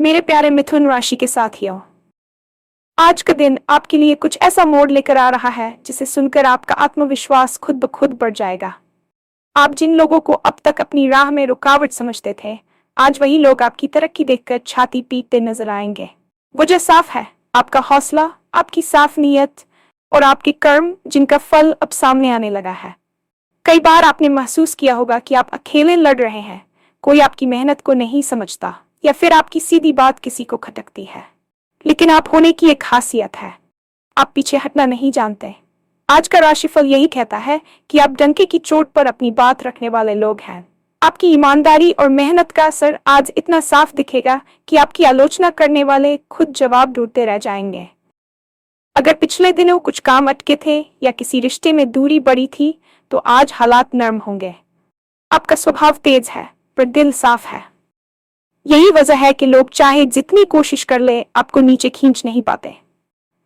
मेरे प्यारे मिथुन राशि के साथियों, आज का दिन आपके लिए कुछ ऐसा मोड़ लेकर आ रहा है जिसे सुनकर आपका आत्मविश्वास खुद ब खुद बढ़ जाएगा। आप जिन लोगों को अब तक अपनी राह में रुकावट समझते थे, आज वही लोग आपकी तरक्की देखकर छाती पीटते नजर आएंगे। वजह साफ है, आपका हौसला, आपकी साफ नीयत और आपके कर्म, जिनका फल अब सामने आने लगा है। कई बार आपने महसूस किया होगा कि आप अकेले लड़ रहे हैं, कोई आपकी मेहनत को नहीं समझता या फिर आपकी सीधी बात किसी को खटकती है। लेकिन आप होने की एक खासियत है, आप पीछे हटना नहीं जानते। आज का राशिफल यही कहता है कि आप डंके की चोट पर अपनी बात रखने वाले लोग हैं। आपकी ईमानदारी और मेहनत का असर आज इतना साफ दिखेगा कि आपकी आलोचना करने वाले खुद जवाब ढूंढते रह जाएंगे। अगर पिछले दिनों कुछ काम अटके थे या किसी रिश्ते में दूरी बढ़ी थी, तो आज हालात नरम होंगे। आपका स्वभाव तेज है पर दिल साफ है। यही वजह है कि लोग चाहे जितनी कोशिश कर ले, आपको नीचे खींच नहीं पाते।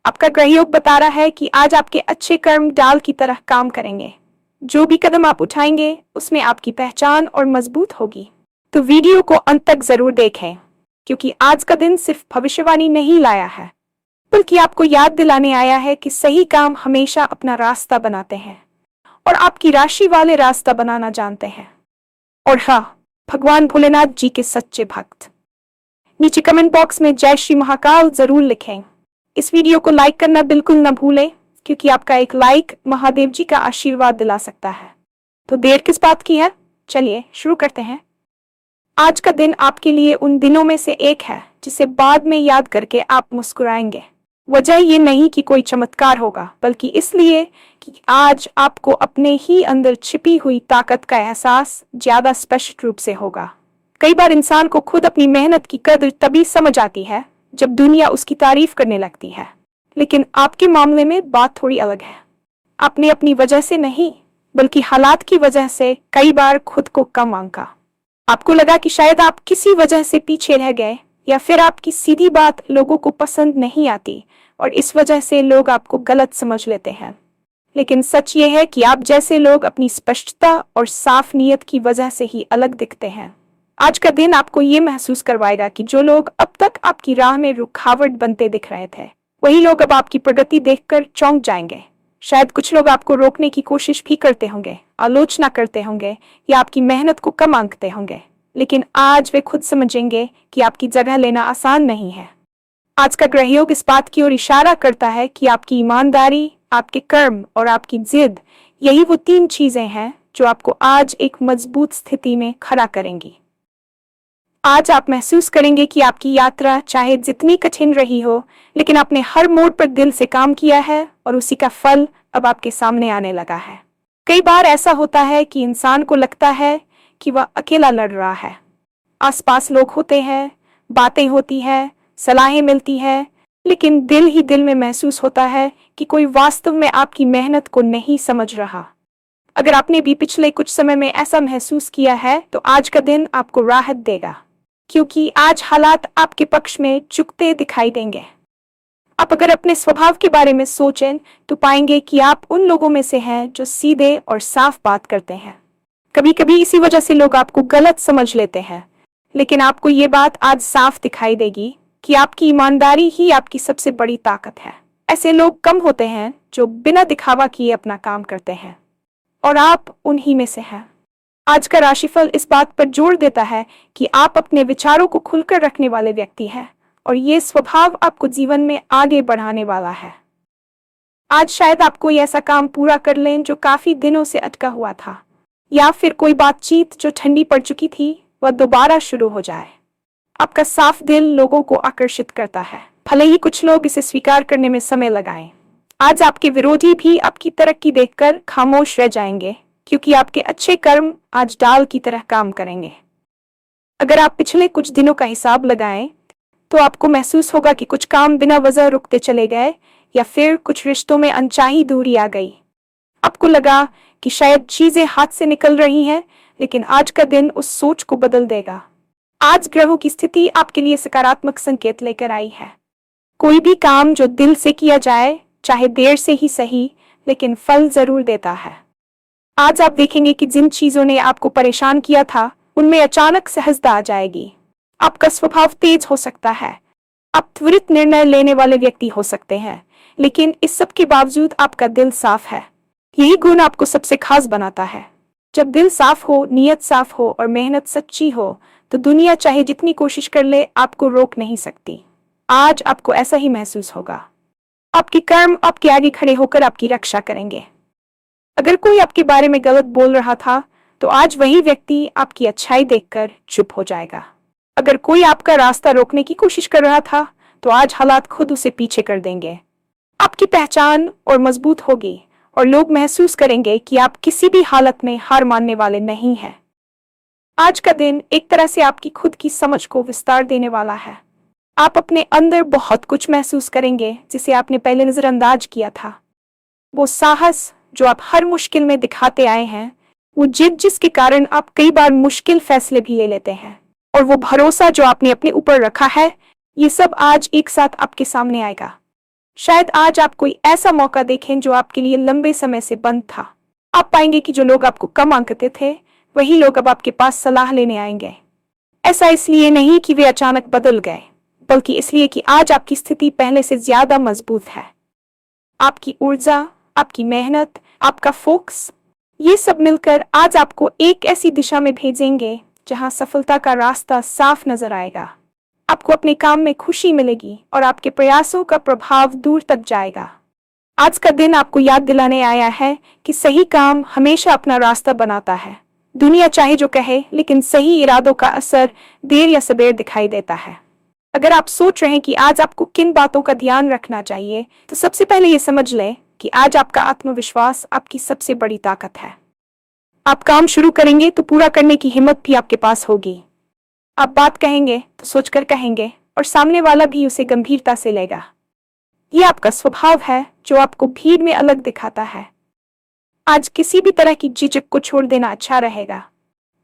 आपका ग्रहयोग बता रहा है कि आज आपके अच्छे कर्म डाल की तरह काम करेंगे। जो भी कदम आप उठाएंगे उसमें आपकी पहचान और मजबूत होगी। तो वीडियो को अंत तक जरूर देखें, क्योंकि आज का दिन सिर्फ भविष्यवाणी नहीं लाया है, बल्कि आपको याद दिलाने आया है कि सही काम हमेशा अपना रास्ता बनाते हैं और आपकी राशि वाले रास्ता बनाना जानते हैं। और हाँ, भगवान भोलेनाथ जी के सच्चे भक्त। नीचे कमेंट बॉक्स में जय श्री महाकाल जरूर लिखें। इस वीडियो को लाइक करना बिल्कुल न भूलें, क्योंकि आपका एक लाइक महादेव जी का आशीर्वाद दिला सकता है। तो देर किस बात की है, चलिए शुरू करते हैं। आज का दिन आपके लिए उन दिनों में से एक है जिसे बाद में याद करके आप मुस्कुराएंगे। वजह ये नहीं कि कोई चमत्कार होगा, बल्कि इसलिए कि आज आपको अपने ही अंदर छिपी हुई ताकत का एहसास ज्यादा स्पष्ट रूप से होगा। कई बार इंसान को खुद अपनी मेहनत की कदर तभी समझ आती है जब दुनिया उसकी तारीफ करने लगती है, लेकिन आपके मामले में बात थोड़ी अलग है। आपने अपनी वजह से नहीं, बल्कि हालात की वजह से कई बार खुद को कम आंका। आपको लगा कि शायद आप किसी वजह से पीछे रह गए, या फिर आपकी सीधी बात लोगों को पसंद नहीं आती और इस वजह से लोग आपको गलत समझ लेते हैं। लेकिन सच ये है कि आप जैसे लोग अपनी स्पष्टता और साफ नीयत की वजह से ही अलग दिखते हैं। आज का दिन आपको ये महसूस करवाएगा कि जो लोग अब तक आपकी राह में रुकावट बनते दिख रहे थे, वही लोग अब आपकी प्रगति देखकर चौंक जाएंगे। शायद कुछ लोग आपको रोकने की कोशिश भी करते होंगे, आलोचना करते होंगे या आपकी मेहनत को कम आंकते होंगे, लेकिन आज वे खुद समझेंगे कि आपकी जगह लेना आसान नहीं है। आज का ग्रहयोग इस बात की ओर इशारा करता है कि आपकी ईमानदारी, आपके कर्म और आपकी जिद, यही वो तीन चीजें हैं जो आपको आज एक मजबूत स्थिति में खड़ा करेंगी। आज आप महसूस करेंगे कि आपकी यात्रा चाहे जितनी कठिन रही हो, लेकिन आपने हर मोड़ पर दिल से काम किया है और उसी का फल अब आपके सामने आने लगा है। कई बार ऐसा होता है कि इंसान को लगता है कि वह अकेला लड़ रहा है। आसपास लोग होते हैं, बातें होती हैं, सलाहें मिलती हैं, लेकिन दिल ही दिल में महसूस होता है कि कोई वास्तव में आपकी मेहनत को नहीं समझ रहा। अगर आपने भी पिछले कुछ समय में ऐसा महसूस किया है, तो आज का दिन आपको राहत देगा, क्योंकि आज हालात आपके पक्ष में झुकते दिखाई देंगे। आप अगर अपने स्वभाव के बारे में सोचें तो पाएंगे कि आप उन लोगों में से हैं जो सीधे और साफ बात करते हैं। कभी कभी इसी वजह से लोग आपको गलत समझ लेते हैं, लेकिन आपको ये बात आज साफ दिखाई देगी कि आपकी ईमानदारी ही आपकी सबसे बड़ी ताकत है। ऐसे लोग कम होते हैं जो बिना दिखावा किए अपना काम करते हैं, और आप उन्हीं में से हैं। आज का राशिफल इस बात पर जोर देता है कि आप अपने विचारों को खुलकर रखने वाले व्यक्ति हैं, और ये स्वभाव आपको जीवन में आगे बढ़ाने वाला है। आज शायद आप कोई ऐसा काम पूरा कर लें जो काफी दिनों से अटका हुआ था, या फिर कोई बातचीत जो ठंडी पड़ चुकी थी वह दोबारा शुरू हो जाए। आपका साफ दिल लोगों को आकर्षित करता है, भले ही कुछ लोग इसे स्वीकार करने में समय लगाएं। आज आपके विरोधी भी आपकी तरक्की देखकर खामोश रह जाएंगे, क्योंकि आपके अच्छे कर्म आज डाल की तरह काम करेंगे। अगर आप पिछले कुछ दिनों का हिसाब लगाएं, तो आपको महसूस होगा कि कुछ काम बिना वजह रुकते चले गए, या फिर कुछ रिश्तों में अनचाही दूरी आ गई। आपको लगा कि शायद चीजें हाथ से निकल रही हैं, लेकिन आज का दिन उस सोच को बदल देगा। आज ग्रहों की स्थिति आपके लिए सकारात्मक संकेत लेकर आई है। कोई भी काम जो दिल से किया जाए, चाहे देर से ही सही, लेकिन फल जरूर देता है। आज आप देखेंगे कि जिन चीजों ने आपको परेशान किया था, उनमें अचानक सहजता आ जाएगी। आपका स्वभाव तेज हो सकता है। आप त्वरित निर्णय लेने वाले व्यक्ति हो सकते हैं, लेकिन इस सब के बावजूद आपका दिल साफ है। यही गुण आपको सबसे खास बनाता है। जब दिल साफ हो, नीयत साफ हो और मेहनत सच्ची हो, तो दुनिया चाहे जितनी कोशिश कर ले, आपको रोक नहीं सकती। आज आपको ऐसा ही महसूस होगा। आपके कर्म आपके आगे खड़े होकर आपकी रक्षा करेंगे। अगर कोई आपके बारे में गलत बोल रहा था, तो आज वही व्यक्ति आपकी अच्छाई देखकर चुप हो जाएगा। अगर कोई आपका रास्ता रोकने की कोशिश कर रहा था, तो आज हालात खुद उसे पीछे कर देंगे। आपकी पहचान और मजबूत होगी और लोग महसूस करेंगे कि आप किसी भी हालत में हार मानने वाले नहीं हैं। आज का दिन एक तरह से आपकी खुद की समझ को विस्तार देने वाला है। आप अपने अंदर बहुत कुछ महसूस करेंगे जिसे आपने पहले नजरअंदाज किया था। वो साहस जो आप हर मुश्किल में दिखाते आए हैं, वो जिद जिसके कारण आप कई बार मुश्किल फैसले भी ले लेते हैं, और वो भरोसा जो आपने अपने ऊपर रखा है, ये सब आज एक साथ आपके सामने आएगा। शायद आज आप कोई ऐसा मौका देखें जो आपके लिए लंबे समय से बंद था। आप पाएंगे कि जो लोग आपको कम आंकते थे, वही लोग अब आपके पास सलाह लेने आएंगे। ऐसा इसलिए नहीं कि वे अचानक बदल गए, बल्कि इसलिए कि आज आपकी स्थिति पहले से ज्यादा मजबूत है। आपकी ऊर्जा, आपकी मेहनत, आपका फोकस, ये सब मिलकर आज आपको एक ऐसी दिशा में भेजेंगे जहां सफलता का रास्ता साफ नजर आएगा। आपको अपने काम में खुशी मिलेगी और आपके प्रयासों का प्रभाव दूर तक जाएगा। आज का दिन आपको याद दिलाने आया है कि सही काम हमेशा अपना रास्ता बनाता है। दुनिया चाहे जो कहे, लेकिन सही इरादों का असर देर या सबेर दिखाई देता है। अगर आप सोच रहे हैं कि आज आपको किन बातों का ध्यान रखना चाहिए, तो सबसे पहले ये समझ लें कि आज आपका आत्मविश्वास आपकी सबसे बड़ी ताकत है। आप काम शुरू करेंगे तो पूरा करने की हिम्मत भी आपके पास होगी। आप बात कहेंगे तो सोचकर कहेंगे, और सामने वाला भी उसे गंभीरता से लेगा। ये आपका स्वभाव है जो आपको भीड़ में अलग दिखाता है। आज किसी भी तरह की झिझक को छोड़ देना अच्छा रहेगा।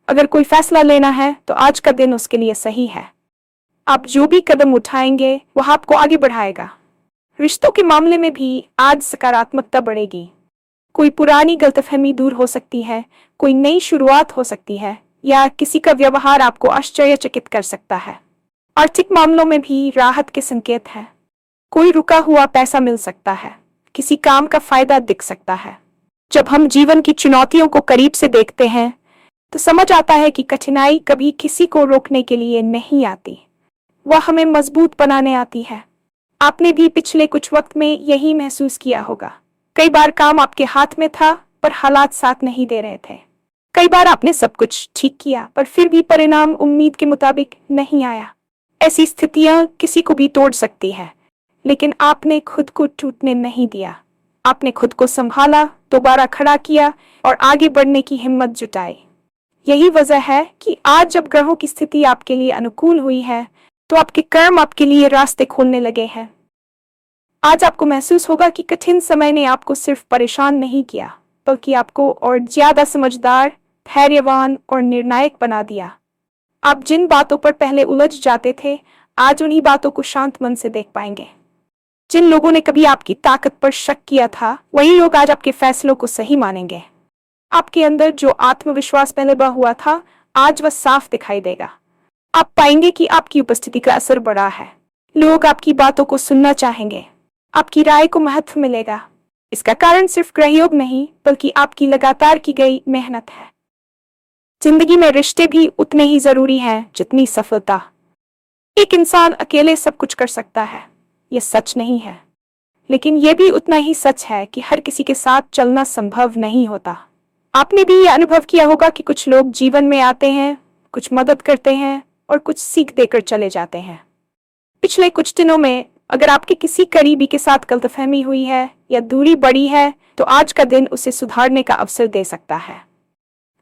अगर कोई फैसला लेना है तो आज का दिन उसके लिए सही है। आप जो भी कदम उठाएंगे वह आपको आगे बढ़ाएगा। रिश्तों के मामले में भी आज सकारात्मकता बढ़ेगी। कोई पुरानी गलतफहमी दूर हो सकती है, कोई नई शुरुआत हो सकती है, या किसी का व्यवहार आपको आश्चर्यचकित कर सकता है। आर्थिक मामलों में भी राहत के संकेत हैं। कोई रुका हुआ पैसा मिल सकता है, किसी काम का फायदा दिख सकता है। जब हम जीवन की चुनौतियों को करीब से देखते हैं, तो समझ आता है कि कठिनाई कभी किसी को रोकने के लिए नहीं आती, वह हमें मजबूत बनाने आती है। आपने भी पिछले कुछ वक्त में यही महसूस किया होगा। कई बार काम आपके हाथ में था, पर हालात साथ नहीं दे रहे थे। कई बार आपने सब कुछ ठीक किया, पर फिर भी परिणाम उम्मीद के मुताबिक नहीं आया। ऐसी स्थितियां किसी को भी तोड़ सकती है, लेकिन आपने खुद को टूटने नहीं दिया। आपने खुद को संभाला, दोबारा खड़ा किया और आगे बढ़ने की हिम्मत जुटाई। यही वजह है कि आज जब ग्रहों की स्थिति आपके लिए अनुकूल हुई है, तो आपके कर्म आपके लिए रास्ते खोलने लगे हैं। आज आपको महसूस होगा कि कठिन समय ने आपको सिर्फ परेशान नहीं किया, बल्कि आपको और ज्यादा समझदार, धैर्यवान और निर्णायक बना दिया। आप जिन बातों पर पहले उलझ जाते थे, आज उन्हीं बातों को शांत मन से देख पाएंगे। जिन लोगों ने कभी आपकी ताकत पर शक किया था, वही लोग आज आपके फैसलों को सही मानेंगे। आपके अंदर जो आत्मविश्वास पहले बहा हुआ था, आज वह साफ दिखाई देगा। आप पाएंगे कि आपकी उपस्थिति का असर बड़ा है। लोग आपकी बातों को सुनना चाहेंगे, आपकी राय को महत्व मिलेगा। इसका कारण सिर्फ ग्रहयोग नहीं, बल्कि आपकी लगातार की गई मेहनत है। जिंदगी में रिश्ते भी उतने ही जरूरी हैं जितनी सफलता। एक इंसान अकेले सब कुछ कर सकता है, यह सच नहीं है, लेकिन यह भी उतना ही सच है कि हर किसी के साथ चलना संभव नहीं होता। आपने भी यह अनुभव किया होगा कि कुछ लोग जीवन में आते हैं, कुछ मदद करते हैं और कुछ सीख देकर चले जाते हैं। पिछले कुछ दिनों में अगर आपके किसी करीबी के साथ गलतफहमी हुई है या दूरी बढ़ी है, तो आज का दिन उसे सुधारने का अवसर दे सकता है।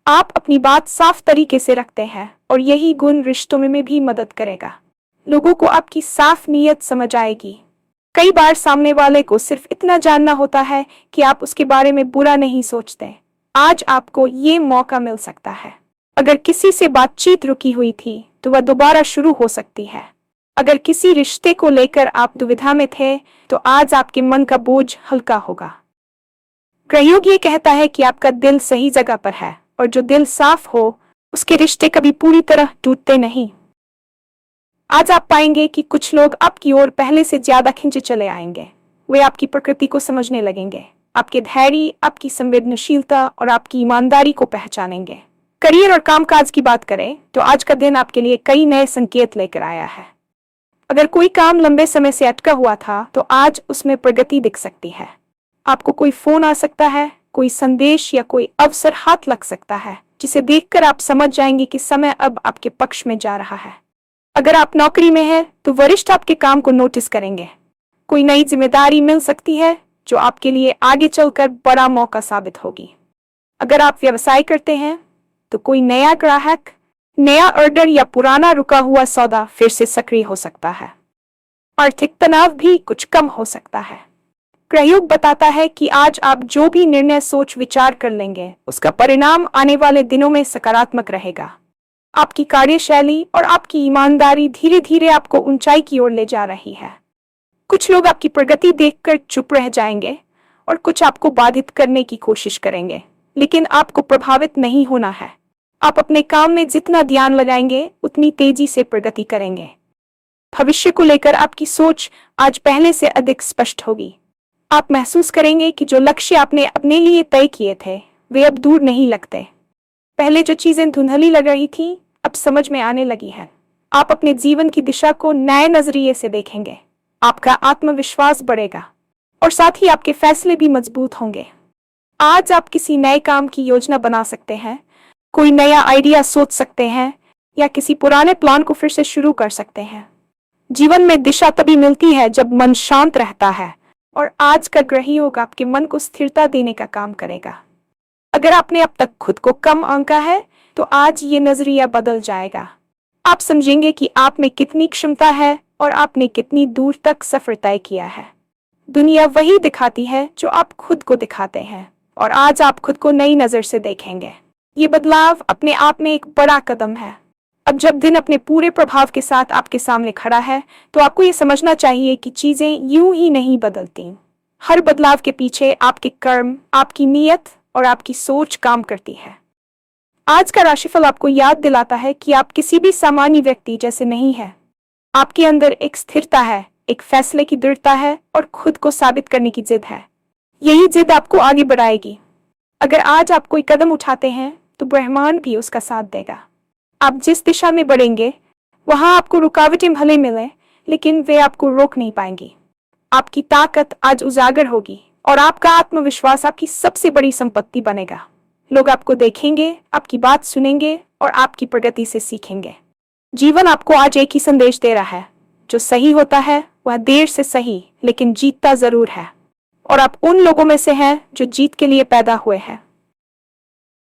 आप अपनी बात साफ तरीके से रखते हैं, और यही गुण रिश्तों में भी मदद करेगा। लोगों को आपकी साफ नीयत समझ आएगी। कई बार सामने वाले को सिर्फ इतना जानना होता है कि आप उसके बारे में बुरा नहीं सोचते। आज आपको ये मौका मिल सकता है। अगर किसी से बातचीत रुकी हुई थी, तो वह दोबारा शुरू हो सकती है। अगर किसी रिश्ते को लेकर आप दुविधा में थे, तो आज आपके मन का बोझ हल्का होगा। ग्रहयोग ये कहता है कि आपका दिल सही जगह पर है, और जो दिल साफ हो, उसके रिश्ते कभी पूरी तरह टूटते नहीं। आज आप पाएंगे कि कुछ लोग आपकी ओर पहले से ज्यादा खिंचे चले आएंगे। वे आपकी प्रकृति को समझने लगेंगे, आपके धैर्य, आपकी संवेदनशीलता और आपकी ईमानदारी को पहचानेंगे। करियर और कामकाज की बात करें तो आज का दिन आपके लिए कई नए संकेत लेकर आया है। अगर कोई काम लंबे समय से अटका हुआ था तो आज उसमें प्रगति दिख सकती है। आपको कोई फोन आ सकता है, कोई संदेश या कोई अवसर हाथ लग सकता है, जिसे देखकर आप समझ जाएंगे कि समय अब आपके पक्ष में जा रहा है। अगर आप नौकरी में हैं तो वरिष्ठ आपके काम को नोटिस करेंगे। कोई नई जिम्मेदारी मिल सकती है जो आपके लिए आगे चलकर बड़ा मौका साबित होगी। अगर आप व्यवसाय करते हैं तो कोई नया ग्राहक, नया ऑर्डर या पुराना रुका हुआ सौदा फिर से सक्रिय हो सकता है। आर्थिक तनाव भी कुछ कम हो सकता है। ग्रहयोग बताता है कि आज आप जो भी निर्णय सोच विचार कर लेंगे उसका परिणाम आने वाले दिनों में सकारात्मक रहेगा। आपकी कार्यशैली और आपकी ईमानदारी धीरे धीरे आपको ऊंचाई की ओर ले जा रही है। कुछ लोग आपकी प्रगति देखकर चुप रह जाएंगे और कुछ आपको बाधित करने की कोशिश करेंगे, लेकिन आपको प्रभावित नहीं होना है। आप अपने काम में जितना ध्यान लगाएंगे उतनी तेजी से प्रगति करेंगे। भविष्य को लेकर आपकी सोच आज पहले से अधिक स्पष्ट होगी। आप महसूस करेंगे कि जो लक्ष्य आपने अपने लिए तय किए थे वे अब दूर नहीं लगते। पहले जो चीजें धुंधली लग रही थी अब समझ में आने लगी है। आप अपने जीवन की दिशा को नए नजरिए से देखेंगे। आपका आत्मविश्वास बढ़ेगा और साथ ही आपके फैसले भी मजबूत होंगे। आज आप किसी नए काम की योजना बना सकते हैं, कोई नया आइडिया सोच सकते हैं या किसी पुराने प्लान को फिर से शुरू कर सकते हैं। जीवन में दिशा तभी मिलती है जब मन शांत रहता है और आज का ग्रहयोग आपके मन को स्थिरता देने का काम करेगा। अगर आपने अब तक खुद को कम आंका है तो आज ये नजरिया बदल जाएगा। आप समझेंगे कि आप में कितनी क्षमता है और आपने कितनी दूर तक सफर तय किया है। दुनिया वही दिखाती है जो आप खुद को दिखाते हैं और आज आप खुद को नई नजर से देखेंगे। ये बदलाव अपने आप में एक बड़ा कदम है। अब जब दिन अपने पूरे प्रभाव के साथ आपके सामने खड़ा है तो आपको ये समझना चाहिए कि चीजें यूं ही नहीं बदलती। हर बदलाव के पीछे आपके कर्म, आपकी नीयत और आपकी सोच काम करती है। आज का राशिफल आपको याद दिलाता है कि आप किसी भी सामान्य व्यक्ति जैसे नहीं हैं। आपके अंदर एक स्थिरता है, एक फैसले की दृढ़ता है और खुद को साबित करने की जिद है। यही जिद आपको आगे बढ़ाएगी। अगर आज आप कोई कदम उठाते हैं तो ब्रह्मांड भी उसका साथ देगा। आप जिस दिशा में बढ़ेंगे वहां आपको रुकावटें भले मिले, लेकिन वे आपको रोक नहीं पाएंगी। आपकी ताकत आज उजागर होगी और आपका आत्मविश्वास आपकी सबसे बड़ी संपत्ति बनेगा। लोग आपको देखेंगे, आपकी बात सुनेंगे और आपकी प्रगति से सीखेंगे। जीवन आपको आज एक ही संदेश दे रहा है, जो सही होता है वह देर से सही लेकिन जीतता जरूर है। और आप उन लोगों में से हैं जो जीत के लिए पैदा हुए हैं।